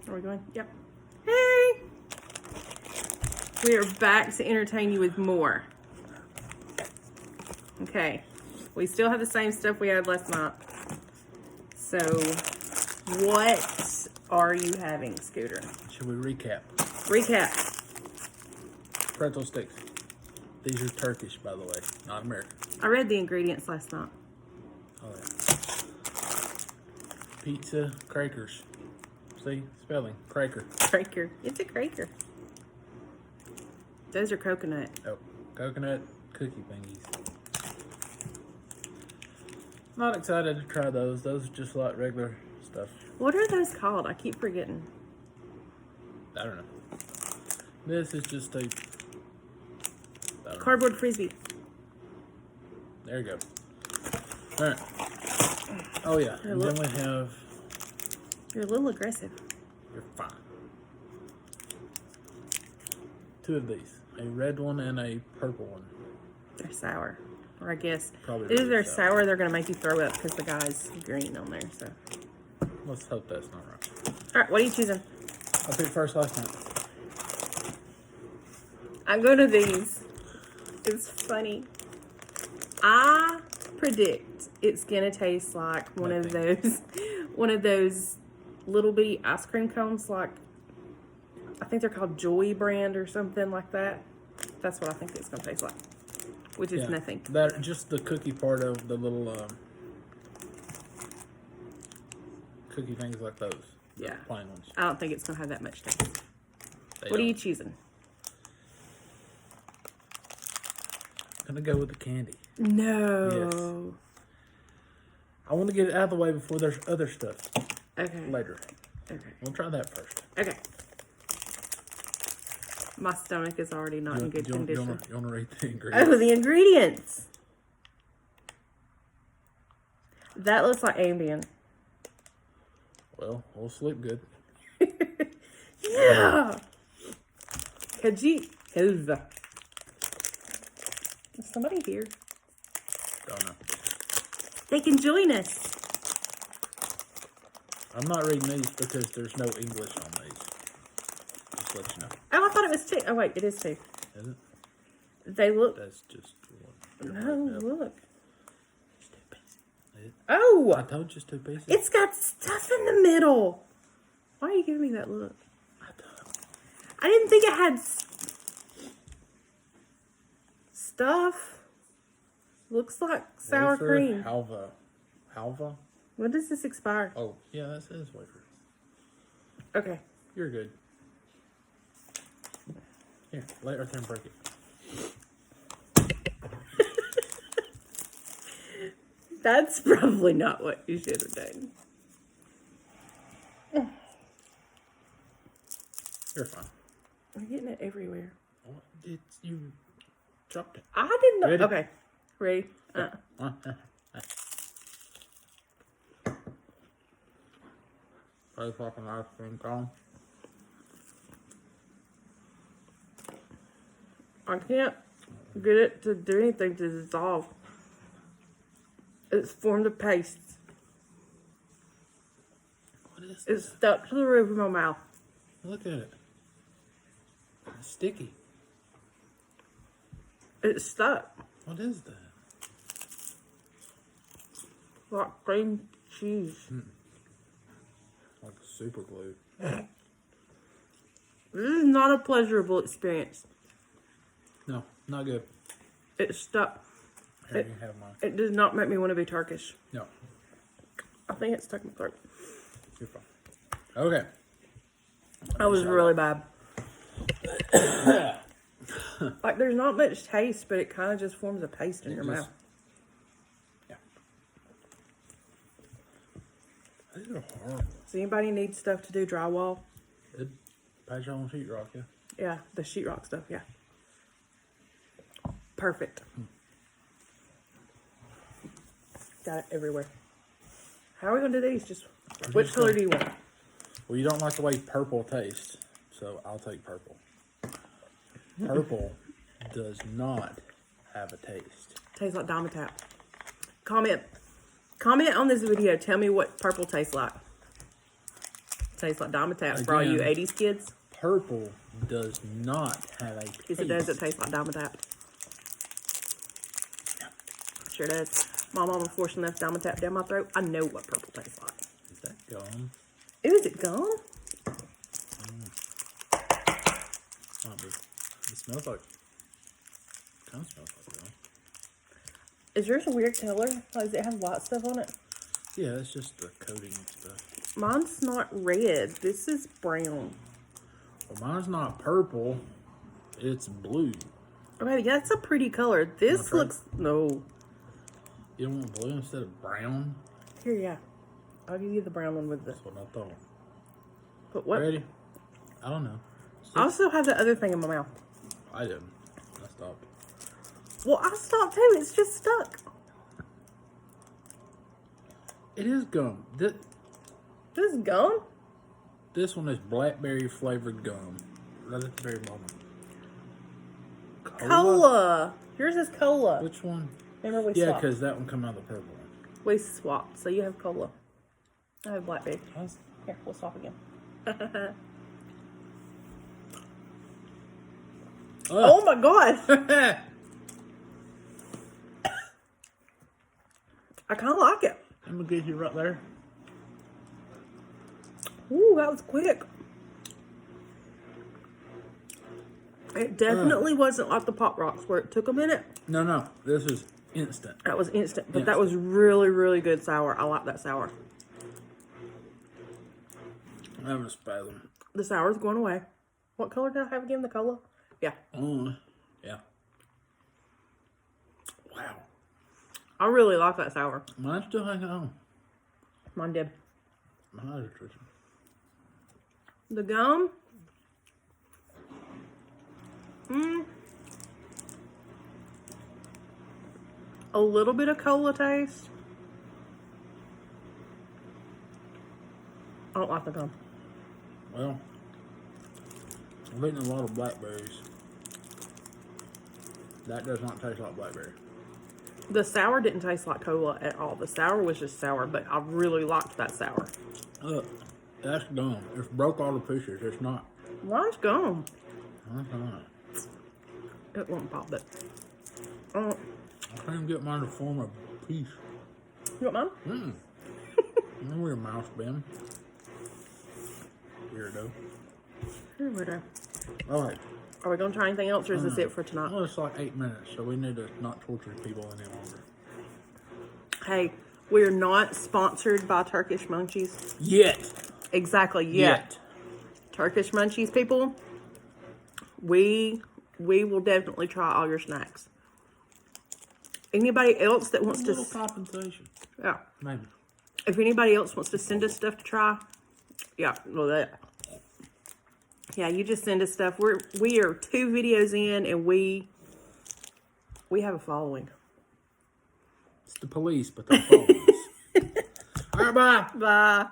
Are we going? Yep. Hey! We are back to entertain you with more. Okay. We still have the same stuff we had last night. So, what are you having, Scooter? Should we recap? Recap. Pretzel sticks. These are Turkish, by the way, not American. I read the ingredients last night. Oh, yeah. Pizza crackers. See? Spelling. Cracker. Cracker. It's a cracker. Those are coconut. Oh, coconut cookie thingies. Not excited to try those. Those are just like regular stuff. What are those called? I keep forgetting. I don't know. This is just a... Cardboard frisbee. There you go. Alright. Oh yeah. And then we have... You're a little aggressive. You're fine. 2 of these. A red one and a purple one. They're sour. Or I guess. Probably If really they're sour. sour, they're going to make you throw up because the guy's green on there. So. Let's hope that's not right. Alright, what are you choosing? I picked first last night. I'm going to these. It's funny. I predict it's going to taste like one of those little bitty ice cream cones, like I think they're called Joy brand or something like that. That's what I think it's going to taste like, which is nothing. That just the cookie part of the little cookie things like those. Yeah. The plain ones. I don't think it's going to have that much taste. They What are you don't. choosing? I'm gonna go with the candy. No. I want to get it out of the way before there's other stuff Okay. later. Okay. We'll try that first. Okay. My stomach is already not in good condition. You want to read the ingredients? Oh, the ingredients. That looks like Ambien. Well, we'll sleep good. Yeah. Khajiit. Is somebody here? Don't know. They can join us. I'm not reading these because there's no English on these. Just let you know. Oh, I thought it was 2. Oh, wait, it is 2. Is it? They look. That's just one. No, look. It's 2 pieces. I Oh! told you it's 2 pieces. It's got stuff in the middle. Why are you giving me that look? I didn't think it had stuff. Looks like sour Wafer cream. Halva. Halva? When does this expire? Oh, yeah, that says wafer. Okay. You're good. Here, lay it right there and break it. That's probably not what you should have done. You're fine. I'm getting it everywhere. Oh, you dropped it. I didn't know. Ready? Okay. Ready? Play fucking ice cream cone. I can't get it to do anything to dissolve. It's formed a paste. What is It's this? stuck to the roof of my mouth. Look at it. It's sticky. It's stuck. What is that? Like cream cheese. Like super glue. This is not a pleasurable experience. No, not good. It's stuck. Here, you have mine. It does not make me want to be Turkish. No, I think it's stuck in my throat. you're fine. Okay. That was really bad. Like, there's not much taste, but it kind of just forms a paste in your mouth. Yeah. These are horrible. Does anybody need stuff to do drywall? It pass your own sheetrock, yeah. Yeah, the sheetrock stuff, yeah. Perfect. Got it everywhere. How are we going to do these? Just which color do you want? Well, you don't like the way purple tastes, so I'll take purple. Purple does not have a taste. Tastes like Diamond Tap. Comment on this video. Tell me what purple tastes like. Tastes like Dimetaps for all you Again. 80s kids. Purple does not have a taste. Yes, it does. It tastes like Dimetaps. Sure does. My mama forced enough Dimetap down my throat. I know what purple tastes like. Is that gum? Ooh, is it gum? Might be. It smells like. Kind of smells like gum. Is yours a weird color? Does it have white stuff on it? Yeah, it's just the coating and stuff. Mine's not red. This is brown. Well, mine's not purple. It's blue. Okay, yeah, that's a pretty color. This Wanna try? looks... No. You don't want blue instead of brown? Here, yeah. I'll give you the brown one with the... That's what I thought. But what? Ready? I don't know. I also have the other thing in my mouth. I didn't. I stopped. Well, I stopped too. It's just stuck. It is gum. This This is gum? one is blackberry flavored gum. Right at the very moment. Cola. Yours is cola. Which one? Remember we Yeah, swapped? because that one come out the purple one. We swapped. So you have cola. I have blackberry. How's- Here, we'll swap again. Oh my god. I kind of like it. I'm gonna get you right there. Ooh, that was quick. It definitely wasn't like the Pop Rocks where it took a minute. No. This is instant. That was instant, but that was really, really good sour. I like that sour. I'm having a spasm. The sour's going away. What color did I have again? The cola? Yeah. Yeah. Wow. I really like that sour. Mine's still hanging on. Mine did. Mine is tricky. The gum. A little bit of cola taste. I don't like the gum. Well, I've eaten a lot of blackberries. That does not taste like blackberry. The sour didn't taste like cola at all. The sour was just sour, but I really liked that sour. Look, that's gum. It's broke all the pieces. It's not. Nice gum. Uh-huh. It won't pop, but. I can't even get mine to form a piece. You want mine? Remember your mouse bin? Here it go. Here we go. All right. Are we going to try anything else, or is this it for tonight? Well, it's like 8 minutes, so we need to not torture people any longer. Hey, we're not sponsored by Turkish Munchies. Yet. Exactly, yet. Turkish Munchies, people, we will definitely try all your snacks. Anybody else that wants A to... little compensation. Yeah. Maybe. If anybody else wants to send us stuff to try, yeah, well, that... Yeah, you just send us stuff. We are 2 videos in, and we have a following. It's the police, but they're following us. All right, bye. Bye.